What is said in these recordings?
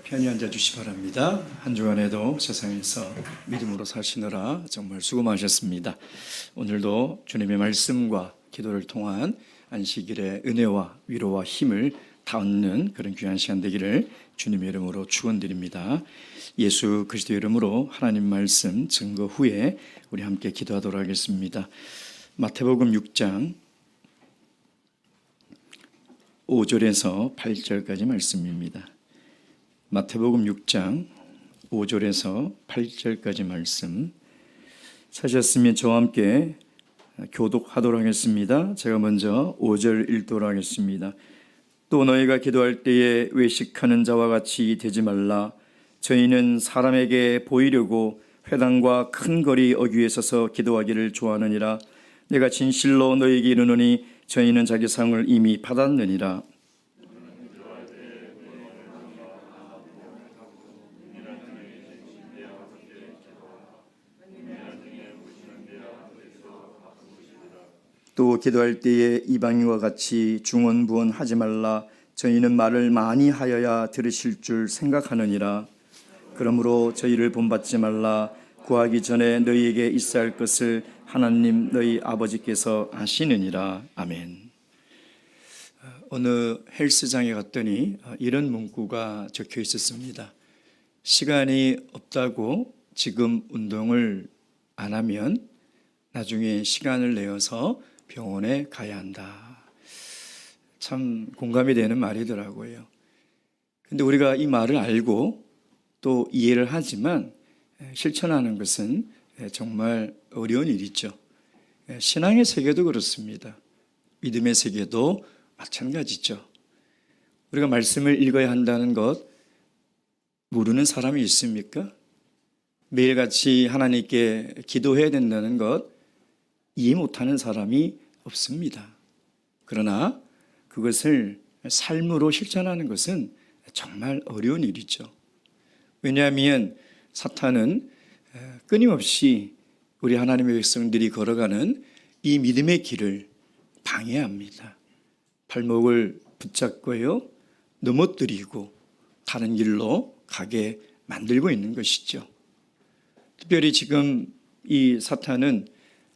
편히 앉아 주시 바랍니다. 한 주간에도 세상에서 믿음으로 사시느라 정말 수고 많으셨습니다. 오늘도 주님의 말씀과 기도를 통한 안식일의 은혜와 위로와 힘을 다 얻는 그런 귀한 시간 되기를 주님의 이름으로 축원드립니다. 예수 그리스도의 이름으로 하나님 말씀 증거 후에 우리 함께 기도하도록 하겠습니다. 마태복음 6장 5절에서 8절까지 말씀입니다. 마태복음 6장 5절에서 8절까지 말씀 찾으셨으면 저와 함께 교독하도록 하겠습니다. 제가 먼저 5절 읽도록 하겠습니다. 또 너희가 기도할 때에 외식하는 자와 같이 되지 말라. 저희는 사람에게 보이려고 회당과 큰 거리 어귀에 서서 기도하기를 좋아하느니라. 내가 진실로 너희에게 이르노니 저희는 자기 상을 이미 받았느니라. 또 기도할 때에 이방인과 같이 중언부언하지 말라. 저희는 말을 많이 하여야 들으실 줄 생각하느니라. 그러므로 저희를 본받지 말라. 구하기 전에 너희에게 있어야 할 것을 하나님 너희 아버지께서 아시느니라. 아멘. 어느 헬스장에 갔더니 이런 문구가 적혀 있었습니다. 시간이 없다고 지금 운동을 안 하면 나중에 시간을 내어서 병원에 가야 한다. 참 공감이 되는 말이더라고요. 근데 우리가 이 말을 알고 또 이해를 하지만 실천하는 것은 정말 어려운 일이죠. 신앙의 세계도 그렇습니다. 믿음의 세계도 마찬가지죠. 우리가 말씀을 읽어야 한다는 것 모르는 사람이 있습니까? 매일같이 하나님께 기도해야 된다는 것 이해 못하는 사람이 없습니다. 그러나 그것을 삶으로 실천하는 것은 정말 어려운 일이죠. 왜냐하면 사탄은 끊임없이 우리 하나님의 백성들이 걸어가는 이 믿음의 길을 방해합니다. 발목을 붙잡고요, 넘어뜨리고 다른 길로 가게 만들고 있는 것이죠. 특별히 지금 이 사탄은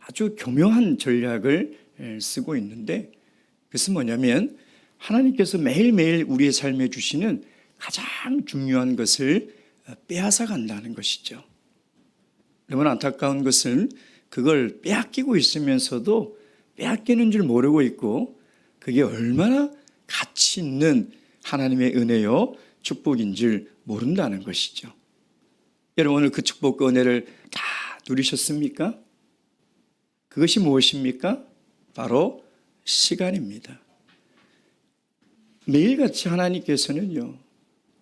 아주 교묘한 전략을 쓰고 있는데 그것은 뭐냐면 하나님께서 매일매일 우리의 삶에 주시는 가장 중요한 것을 빼앗아 간다는 것이죠. 너무나 안타까운 것은 그걸 빼앗기고 있으면서도 빼앗기는 줄 모르고 있고 그게 얼마나 가치 있는 하나님의 은혜요 축복인 줄 모른다는 것이죠. 여러분 오늘 그 축복과 은혜를 다 누리셨습니까? 그것이 무엇입니까? 바로 시간입니다. 매일같이 하나님께서는요,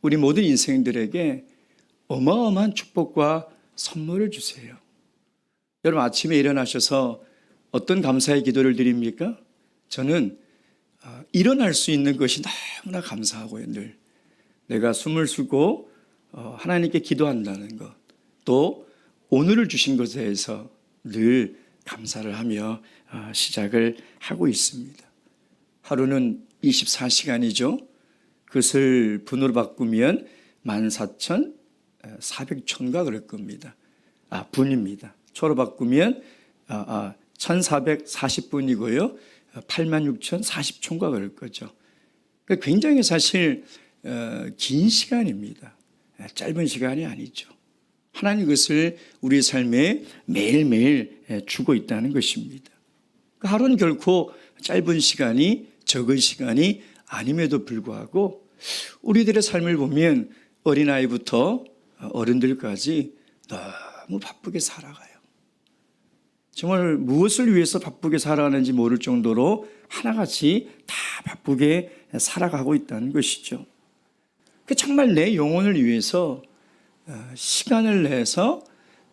우리 모든 인생들에게 어마어마한 축복과 선물을 주세요. 여러분 아침에 일어나셔서 어떤 감사의 기도를 드립니까? 저는 일어날 수 있는 것이 너무나 감사하고요. 늘 내가 숨을 쉬고 하나님께 기도한다는 것, 또 오늘을 주신 것에 대해서 늘 감사를 하며 시작을 하고 있습니다. 하루는 24시간이죠. 그것을 분으로 바꾸면 14,400초인가 그럴 겁니다. 분입니다. 초로 바꾸면 1,440분이고요. 86,040초인가 그럴 거죠. 굉장히 사실 긴 시간입니다. 짧은 시간이 아니죠. 하나님 그것을 우리의 삶에 매일매일 주고 있다는 것입니다. 하루는 결코 짧은 시간이 적은 시간이 아님에도 불구하고 우리들의 삶을 보면 어린아이부터 어른들까지 너무 바쁘게 살아가요. 정말 무엇을 위해서 바쁘게 살아가는지 모를 정도로 하나같이 다 바쁘게 살아가고 있다는 것이죠. 정말 내 영혼을 위해서 시간을 내서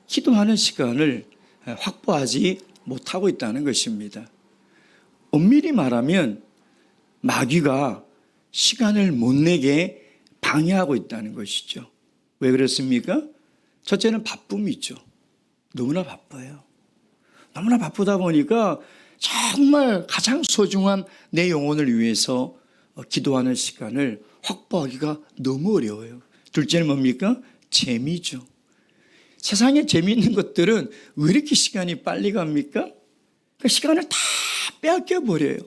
기도하는 시간을 확보하지 못하고 있다는 것입니다. 엄밀히 말하면 마귀가 시간을 못 내게 방해하고 있다는 것이죠. 왜 그렇습니까? 첫째는 바쁨이죠. 너무나 바빠요. 너무나 바쁘다 보니까 정말 가장 소중한 내 영혼을 위해서 기도하는 시간을 확보하기가 너무 어려워요. 둘째는 뭡니까? 재미죠. 세상에 재미있는 것들은 왜 이렇게 시간이 빨리 갑니까? 그 시간을 다 빼앗겨 버려요.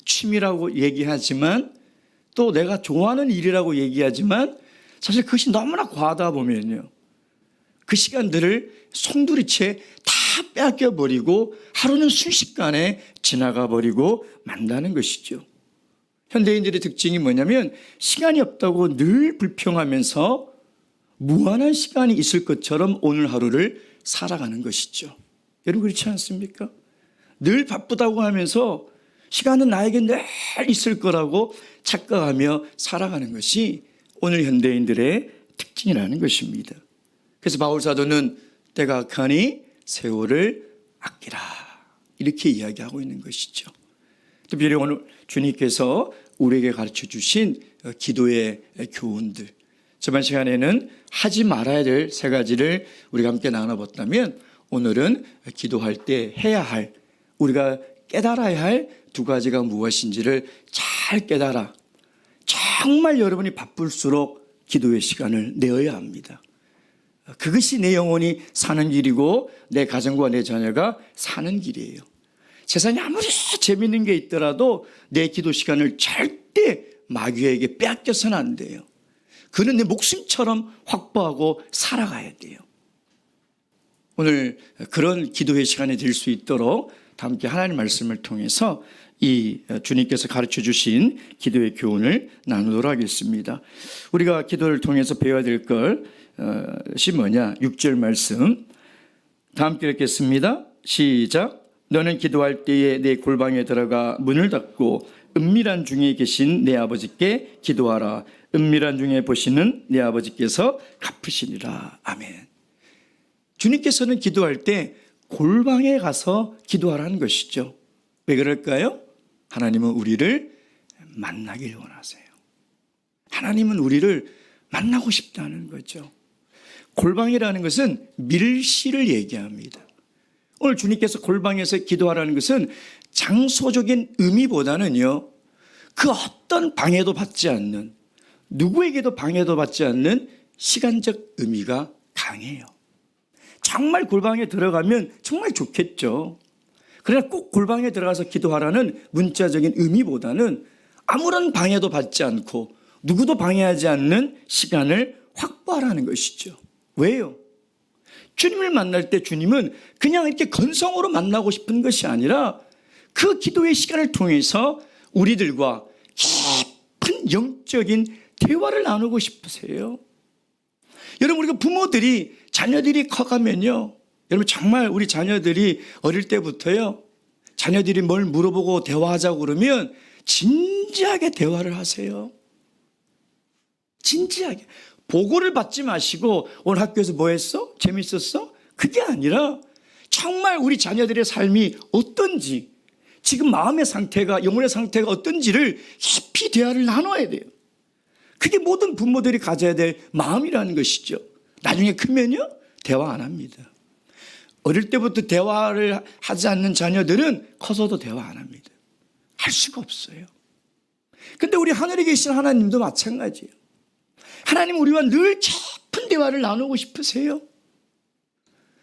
취미라고 얘기하지만 또 내가 좋아하는 일이라고 얘기하지만 사실 그것이 너무나 과하다 보면요, 그 시간들을 송두리째 다 빼앗겨 버리고 하루는 순식간에 지나가 버리고 만다는 것이죠. 현대인들의 특징이 뭐냐면 시간이 없다고 늘 불평하면서 무한한 시간이 있을 것처럼 오늘 하루를 살아가는 것이죠. 여러분 그렇지 않습니까? 늘 바쁘다고 하면서 시간은 나에게 늘 있을 거라고 착각하며 살아가는 것이 오늘 현대인들의 특징이라는 것입니다. 그래서 바울 사도는 때가 악하니 세월을 아끼라 이렇게 이야기하고 있는 것이죠. 특별히 오늘 주님께서 우리에게 가르쳐 주신 기도의 교훈들, 저번 시간에는 하지 말아야 될 세 가지를 우리가 함께 나눠봤다면 오늘은 기도할 때 해야 할, 우리가 깨달아야 할 두 가지가 무엇인지를 잘 깨달아 정말 여러분이 바쁠수록 기도의 시간을 내어야 합니다. 그것이 내 영혼이 사는 길이고 내 가정과 내 자녀가 사는 길이에요. 세상에 아무리 재밌는 게 있더라도 내 기도 시간을 절대 마귀에게 빼앗겨서는 안 돼요. 그는 내 목숨처럼 확보하고 살아가야 돼요. 오늘 그런 기도의 시간이 될 수 있도록 함께 하나님의 말씀을 통해서 이 주님께서 가르쳐 주신 기도의 교훈을 나누도록 하겠습니다. 우리가 기도를 통해서 배워야 될 것이 뭐냐? 6절 말씀 다 함께 읽겠습니다. 시작. 너는 기도할 때에 내 골방에 들어가 문을 닫고 은밀한 중에 계신 내 아버지께 기도하라. 은밀한 중에 보시는 내 아버지께서 갚으시니라. 아멘. 주님께서는 기도할 때 골방에 가서 기도하라는 것이죠. 왜 그럴까요? 하나님은 우리를 만나길 원하세요. 하나님은 우리를 만나고 싶다는 거죠. 골방이라는 것은 밀실을 얘기합니다. 오늘 주님께서 골방에서 기도하라는 것은 장소적인 의미보다는요, 그 어떤 방해도 받지 않는, 누구에게도 방해도 받지 않는 시간적 의미가 강해요. 정말 골방에 들어가면 정말 좋겠죠. 그러나 꼭 골방에 들어가서 기도하라는 문자적인 의미보다는 아무런 방해도 받지 않고 누구도 방해하지 않는 시간을 확보하라는 것이죠. 왜요? 주님을 만날 때 주님은 그냥 이렇게 건성으로 만나고 싶은 것이 아니라 그 기도의 시간을 통해서 우리들과 깊은 영적인 대화를 나누고 싶으세요. 여러분, 우리가 부모들이 자녀들이 커가면요, 여러분 정말 우리 자녀들이 어릴 때부터요, 자녀들이 뭘 물어보고 대화하자고 그러면 진지하게 대화를 하세요. 진지하게. 보고를 받지 마시고 오늘 학교에서 뭐 했어? 재밌었어? 그게 아니라 정말 우리 자녀들의 삶이 어떤지, 지금 마음의 상태가, 영혼의 상태가 어떤지를 깊이 대화를 나눠야 돼요. 그게 모든 부모들이 가져야 될 마음이라는 것이죠. 나중에 크면요, 대화 안 합니다. 어릴 때부터 대화를 하지 않는 자녀들은 커서도 대화 안 합니다. 할 수가 없어요. 근데 우리 하늘에 계신 하나님도 마찬가지예요. 하나님 우리와 늘 깊은 대화를 나누고 싶으세요.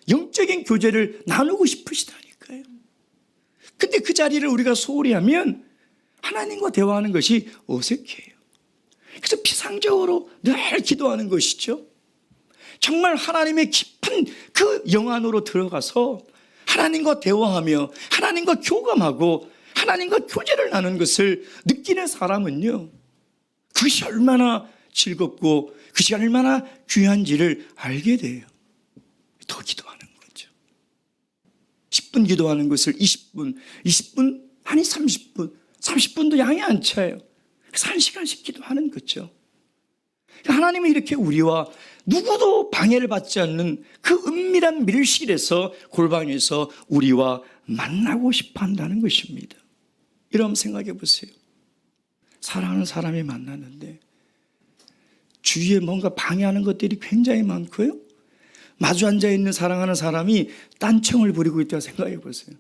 영적인 교제를 나누고 싶으시다니까요. 근데 그 자리를 우리가 소홀히 하면 하나님과 대화하는 것이 어색해요. 그래서 피상적으로 늘 기도하는 것이죠. 정말 하나님의 깊은 그 영안으로 들어가서 하나님과 대화하며 하나님과 교감하고 하나님과 교제를 나누는 것을 느끼는 사람은요, 그것이 얼마나 즐겁고 그 시간이 얼마나 귀한지를 알게 돼요. 더 기도하는 거죠. 10분 기도하는 것을 20분, 20분, 아니 30분, 30분도 양이 안 차요. 그래서 1시간씩 기도하는 거죠. 하나님은 이렇게 우리와 누구도 방해를 받지 않는 그 은밀한 밀실에서, 골방에서 우리와 만나고 싶어 한다는 것입니다. 이러면 생각해 보세요. 사랑하는 사람이 만났는데 주위에 뭔가 방해하는 것들이 굉장히 많고요, 마주 앉아있는 사랑하는 사람이 딴청을 부리고 있다고 생각해 보세요.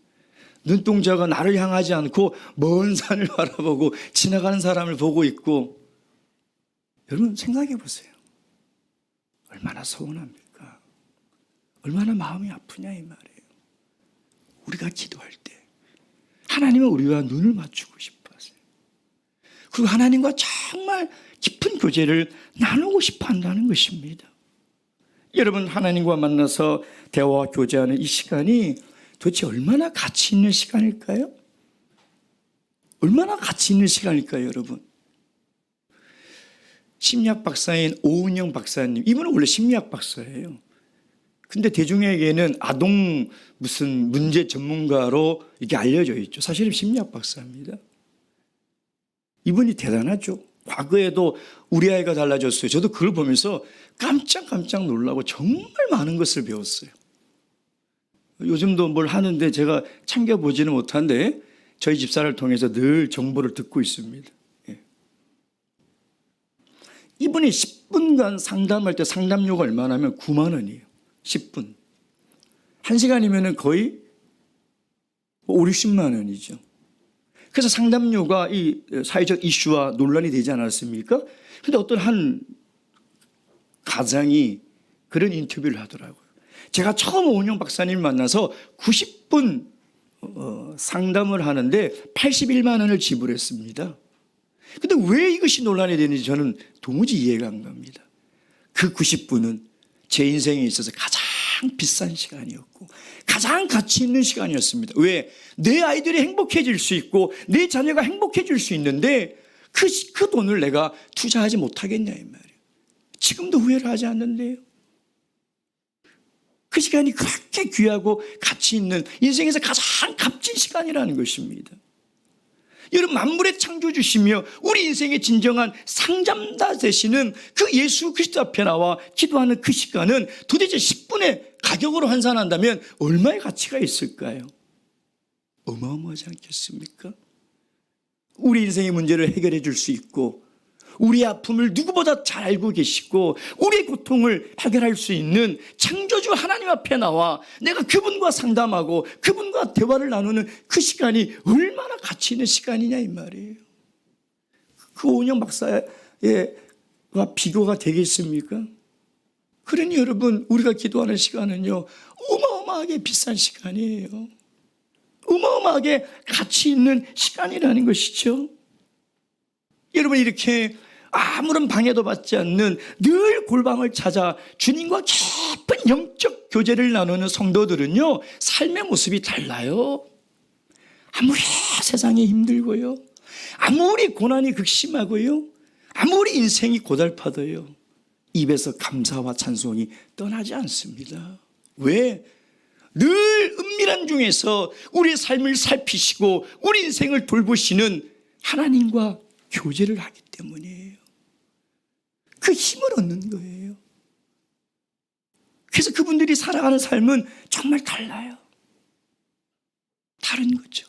눈동자가 나를 향하지 않고 먼 산을 바라보고 지나가는 사람을 보고 있고, 여러분 생각해 보세요. 얼마나 서운합니까? 얼마나 마음이 아프냐 이 말이에요. 우리가 기도할 때 하나님은 우리와 눈을 맞추고 싶어 하세요. 그리고 하나님과 정말 깊은 교제를 나누고 싶어 한다는 것입니다. 여러분, 하나님과 만나서 대화와 교제하는 이 시간이 도대체 얼마나 가치 있는 시간일까요? 얼마나 가치 있는 시간일까요, 여러분? 심리학 박사인 오은영 박사님, 이분은 원래 심리학 박사예요. 근데 대중에게는 아동 무슨 문제 전문가로 이렇게 알려져 있죠. 사실은 심리학 박사입니다. 이분이 대단하죠. 과거에도 우리 아이가 달라졌어요. 저도 그걸 보면서 깜짝 놀라고 정말 많은 것을 배웠어요. 요즘도 뭘 하는데 제가 챙겨보지는 못한데 저희 집사를 통해서 늘 정보를 듣고 있습니다. 예. 이분이 10분간 상담할 때 상담료가 얼마나 하면 9만 원이에요. 10분. 1시간이면 거의 5, 60만 원이죠. 그래서 상담료가 이 사회적 이슈와 논란이 되지 않았습니까? 그런데 어떤 한 가장이 그런 인터뷰를 하더라고요. 제가 처음 오은영 박사님을 만나서 90분 상담을 하는데 81만 원을 지불했습니다. 그런데 왜 이것이 논란이 되는지 저는 도무지 이해가 안 갑니다. 그 90분은 제 인생에 있어서 가장 비싼 시간이었고 가장 가치 있는 시간이었습니다. 왜? 내 아이들이 행복해질 수 있고 내 자녀가 행복해질 수 있는데 그 돈을 내가 투자하지 못하겠냐 이 말이에요. 지금도 후회를 하지 않는데요. 그 시간이 그렇게 귀하고 가치 있는 인생에서 가장 값진 시간이라는 것입니다. 여러분, 만물의 창조주시며 우리 인생의 진정한 상담자 되시는 그 예수 그리스도 앞에 나와 기도하는 그 시간은 도대체 10분의 가격으로 환산한다면 얼마의 가치가 있을까요? 어마어마하지 않겠습니까? 우리 인생의 문제를 해결해 줄 수 있고 우리 아픔을 누구보다 잘 알고 계시고 우리의 고통을 해결할 수 있는 창조주 하나님 앞에 나와 내가 그분과 상담하고 그분과 대화를 나누는 그 시간이 얼마나 가치 있는 시간이냐 이 말이에요. 그 오은영 박사와 비교가 되겠습니까? 그러니 여러분, 우리가 기도하는 시간은요 어마어마하게 비싼 시간이에요. 어마어마하게 가치 있는 시간이라는 것이죠. 여러분, 이렇게 아무런 방해도 받지 않는 늘 골방을 찾아 주님과 깊은 영적 교제를 나누는 성도들은요 삶의 모습이 달라요. 아무리 세상이 힘들고요, 아무리 고난이 극심하고요, 아무리 인생이 고달파도요 입에서 감사와 찬송이 떠나지 않습니다. 왜? 늘 은밀한 중에서 우리의 삶을 살피시고 우리 인생을 돌보시는 하나님과 교제를 하기 때문이에요. 그 힘을 얻는 거예요. 그래서 그분들이 살아가는 삶은 정말 달라요. 다른 거죠.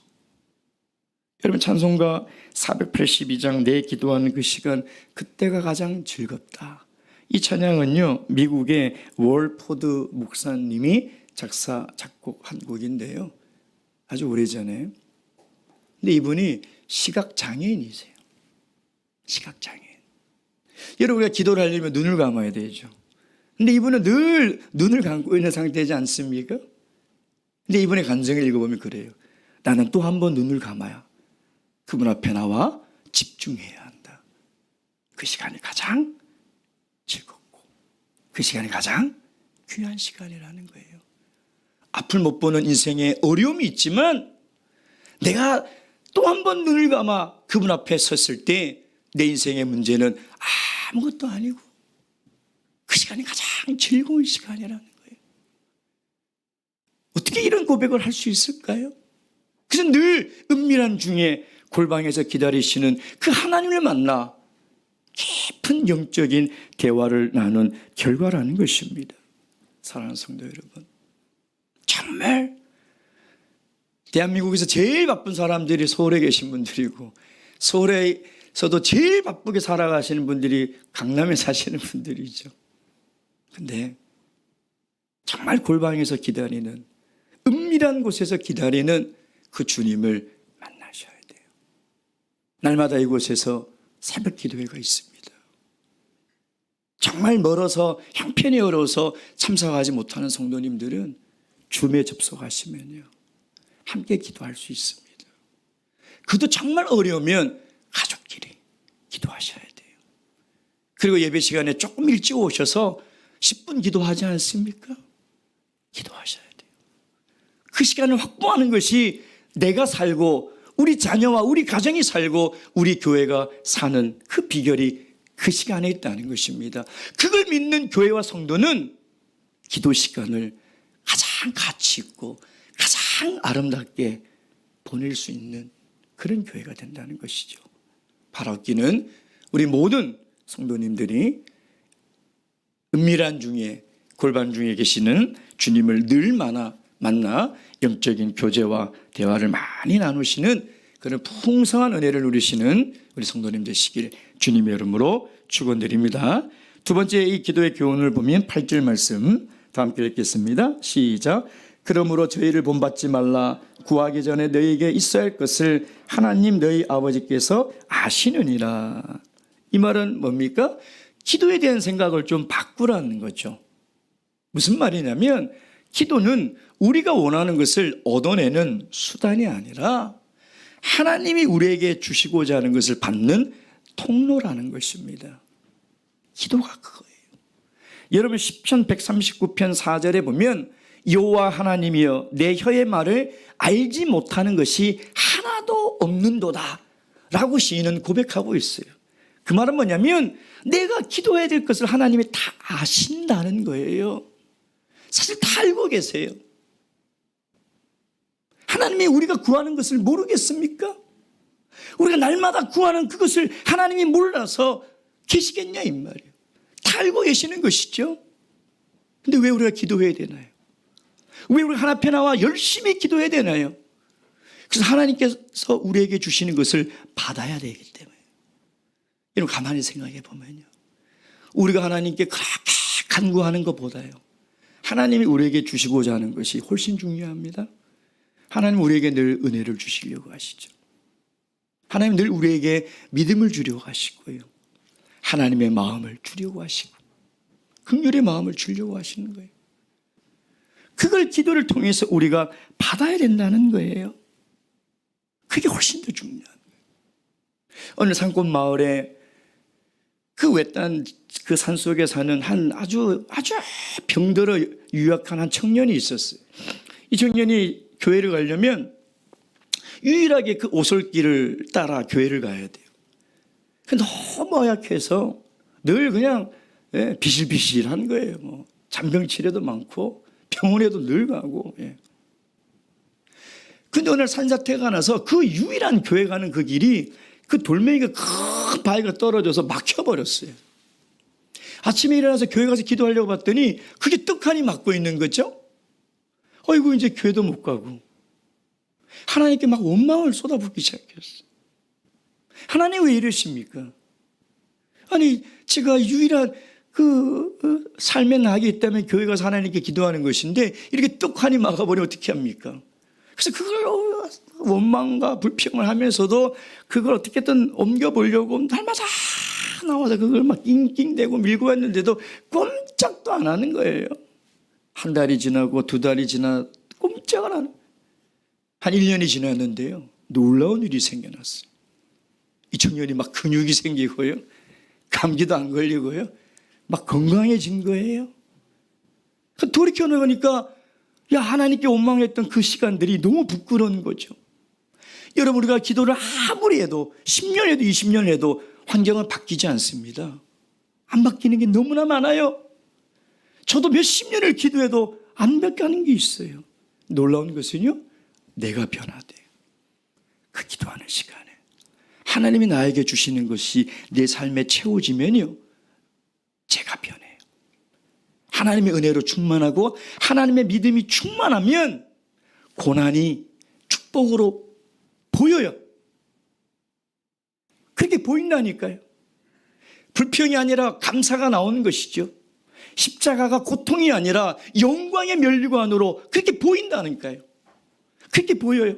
여러분, 찬송가 482장 내 기도하는 그 시간, 그때가 가장 즐겁다. 이 찬양은요 미국의 월포드 목사님이 작사 작곡한 곡인데요, 아주 오래전에. 근데 이분이 시각장애인이세요. 시각장애인. 여러분, 우리가 기도를 하려면 눈을 감아야 되죠. 근데 이분은 늘 눈을 감고 있는 상태이지 않습니까? 근데 이분의 간증을 읽어보면 그래요. 나는 또 한 번 눈을 감아야 그분 앞에 나와 집중해야 한다. 그 시간이 가장 즐겁고 그 시간이 가장 귀한 시간이라는 거예요. 앞을 못 보는 인생에 어려움이 있지만 내가 또 한 번 눈을 감아 그분 앞에 섰을 때 내 인생의 문제는 아무것도 아니고 그 시간이 가장 즐거운 시간이라는 거예요. 어떻게 이런 고백을 할 수 있을까요? 그래서 늘 은밀한 중에 골방에서 기다리시는 그 하나님을 만나 깊은 영적인 대화를 나눈 결과라는 것입니다. 사랑하는 성도 여러분, 정말 대한민국에서 제일 바쁜 사람들이 서울에 계신 분들이고 서울에서도 제일 바쁘게 살아가시는 분들이 강남에 사시는 분들이죠. 근데 정말 골방에서 기다리는, 은밀한 곳에서 기다리는 그 주님을 만나셔야 돼요. 날마다 이곳에서 새벽 기도회가 있습니다. 정말 멀어서 형편이 어려워서 참석하지 못하는 성도님들은 줌에 접속하시면요 함께 기도할 수 있습니다. 그도 정말 어려우면 가족끼리 기도하셔야 돼요. 그리고 예배 시간에 조금 일찍 오셔서 10분 기도하지 않습니까? 기도하셔야 돼요. 그 시간을 확보하는 것이 내가 살고 우리 자녀와 우리 가정이 살고 우리 교회가 사는 그 비결이 그 시간에 있다는 것입니다. 그걸 믿는 교회와 성도는 기도 시간을 가장 가치 있고 가장 아름답게 보낼 수 있는 그런 교회가 된다는 것이죠. 바라옵기는 우리 모든 성도님들이 은밀한 중에 골반 중에 계시는 주님을 늘 만나 영적인 교제와 대화를 많이 나누시는 그런 풍성한 은혜를 누리시는 우리 성도님 되시길 주님의 이름으로 축원드립니다. 두 번째 이 기도의 교훈을 보면 8절 말씀 다 함께 읽겠습니다. 시작. 그러므로 저희를 본받지 말라. 구하기 전에 너희에게 있어야 할 것을 하나님 너희 아버지께서 아시느니라. 이 말은 뭡니까? 기도에 대한 생각을 좀 바꾸라는 거죠. 무슨 말이냐면 기도는 우리가 원하는 것을 얻어내는 수단이 아니라 하나님이 우리에게 주시고자 하는 것을 받는 통로라는 것입니다. 기도가 그거예요. 여러분 시편 139편 4절에 보면 여호와 하나님이여 내 혀의 말을 알지 못하는 것이 하나도 없는도다 라고 시인은 고백하고 있어요. 그 말은 뭐냐면 내가 기도해야 될 것을 하나님이 다 아신다는 거예요. 사실 다 알고 계세요. 하나님이 우리가 구하는 것을 모르겠습니까? 우리가 날마다 구하는 그것을 하나님이 몰라서 계시겠냐 이 말이에요. 다 알고 계시는 것이죠. 근데 왜 우리가 기도해야 되나요? 왜 우리가 하나 앞에 나와 열심히 기도해야 되나요? 그래서 하나님께서 우리에게 주시는 것을 받아야 되기 때문에. 여러분 가만히 생각해 보면요, 우리가 하나님께 그렇게 간구하는 것보다요 하나님이 우리에게 주시고자 하는 것이 훨씬 중요합니다. 하나님 우리에게 늘 은혜를 주시려고 하시죠. 하나님 늘 우리에게 믿음을 주려고 하시고요, 하나님의 마음을 주려고 하시고 긍휼의 마음을 주려고 하시는 거예요. 그걸 기도를 통해서 우리가 받아야 된다는 거예요. 그게 훨씬 더 중요한 거예요. 어느 산골 마을에 그 외딴 그 산속에 사는 한 아주 병들어 유약한 한 청년이 있었어요. 이 청년이 교회를 가려면 유일하게 그 오솔길을 따라 교회를 가야 돼요. 너무 허약해서 늘 그냥 비실비실한 거예요. 뭐 잔병치레도 많고 병원에도 늘 가고. 근데 오늘 산사태가 나서 그 유일한 교회 가는 그 길이 그 돌멩이가 큰 바위가 떨어져서 막혀버렸어요. 아침에 일어나서 교회 가서 기도하려고 봤더니 그게 떡하니 막고 있는 거죠. 어이구 이제 교회도 못 가고 하나님께 막 원망을 쏟아붓기 시작했어요. 하나님 왜 이러십니까? 아니 제가 유일한 그 삶의 낙이 있다면 교회 가서 하나님께 기도하는 것인데 이렇게 떡하니 막아버리면 어떻게 합니까? 그래서 그걸 원망과 불평을 하면서도 그걸 어떻게든 옮겨보려고 날마다 나와서 그걸 막 낑낑대고 밀고 갔는데도 꼼짝도 안 하는 거예요. 한 달이 지나고 두 달이 지나 꼼짝을 안 하는, 한 1년이 지났는데요 놀라운 일이 생겨났어요. 이 청년이 막 근육이 생기고요, 감기도 안 걸리고요, 막 건강해진 거예요. 돌이켜보니까 야 하나님께 원망했던 그 시간들이 너무 부끄러운 거죠. 여러분 우리가 기도를 아무리 해도 10년 해도 20년 해도 환경은 바뀌지 않습니다. 안 바뀌는 게 너무나 많아요. 저도 몇십 년을 기도해도 안 바뀌는 게 있어요. 놀라운 것은요 내가 변화돼요. 그 기도하는 시간에 하나님이 나에게 주시는 것이 내 삶에 채워지면요 제가 변해요. 하나님의 은혜로 충만하고 하나님의 믿음이 충만하면 고난이 축복으로 보여요. 그렇게 보인다니까요. 불평이 아니라 감사가 나오는 것이죠. 십자가가 고통이 아니라 영광의 면류관으로 그렇게 보인다니까요. 그렇게 보여요.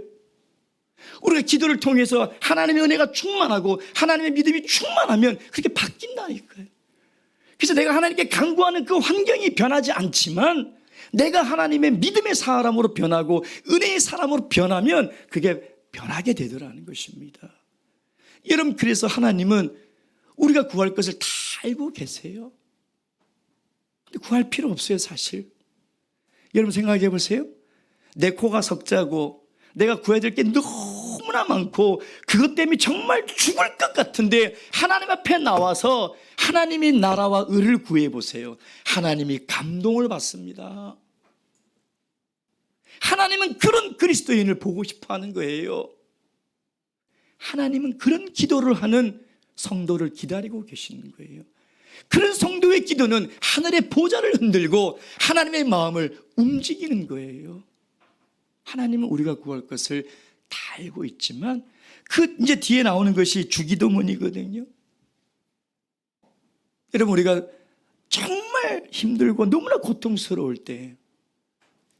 우리가 기도를 통해서 하나님의 은혜가 충만하고 하나님의 믿음이 충만하면 그렇게 바뀐다니까요. 그래서 내가 하나님께 간구하는 그 환경이 변하지 않지만 내가 하나님의 믿음의 사람으로 변하고 은혜의 사람으로 변하면 그게 변하게 되더라는 것입니다. 여러분, 그래서 하나님은 우리가 구할 것을 다 알고 계세요. 근데 구할 필요 없어요, 사실. 여러분 생각해 보세요. 내 코가 석자고 내가 구해야 될 게 너무나 많고 그것 때문에 정말 죽을 것 같은데 하나님 앞에 나와서 하나님의 나라와 의를 구해 보세요. 하나님이 감동을 받습니다. 하나님은 그런 그리스도인을 보고 싶어 하는 거예요. 하나님은 그런 기도를 하는 성도를 기다리고 계시는 거예요. 그런 성도의 기도는 하늘의 보좌를 흔들고 하나님의 마음을 움직이는 거예요. 하나님은 우리가 구할 것을 다 알고 있지만 그 이제 뒤에 나오는 것이 주기도문이거든요. 여러분, 우리가 정말 힘들고 너무나 고통스러울 때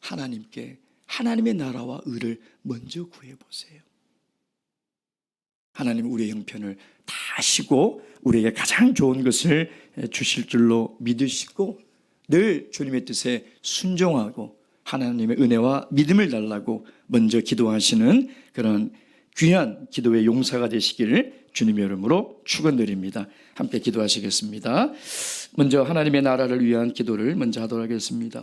하나님께 하나님의 나라와 의를 먼저 구해보세요. 하나님 우리의 형편을 다 아시고 우리에게 가장 좋은 것을 주실 줄로 믿으시고 늘 주님의 뜻에 순종하고 하나님의 은혜와 믿음을 달라고 먼저 기도하시는 그런 귀한 기도의 용사가 되시기를 주님의 이름으로 축원드립니다. 함께 기도하시겠습니다. 먼저 하나님의 나라를 위한 기도를 먼저 하도록 하겠습니다.